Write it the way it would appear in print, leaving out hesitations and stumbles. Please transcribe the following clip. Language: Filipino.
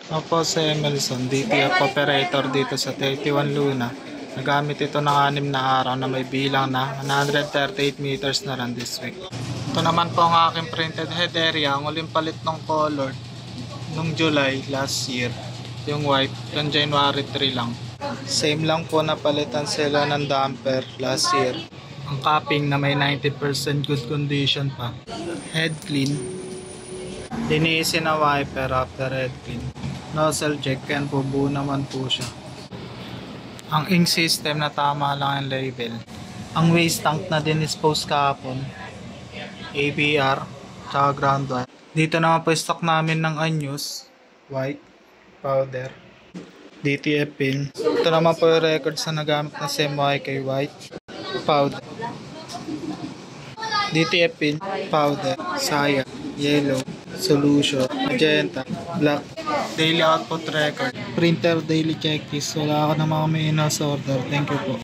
Opo, si Emerson, DTF operator dito sa 31 Luna. Nagamit ito ng 6 na araw na may bilang na 138 meters na run this week. Ito naman po ang aking printed head area. Ang uling palit ng color nung July last year. Yung white, yung January 3 lang. Same lang po na palitan sila ng damper last year. Ang capping na may 90% good condition pa. Head clean. Linisin na wiper after head clean. Nozzle check, yan po, buo naman po siya. Ang ink system na tama lang ang label. Ang waste tank na dinispose kahapon. ABR, tsaka ground wire. Dito naman po stock namin ng anyos, white, powder, DTF pin. Ito naman po yung record sa nagamit na semi-YK white, powder, DTF pin, powder, saya, yellow, solution, magenta, black. Daily output record, printer daily checklist. Wala ako na mga may in-house order. Thank you po.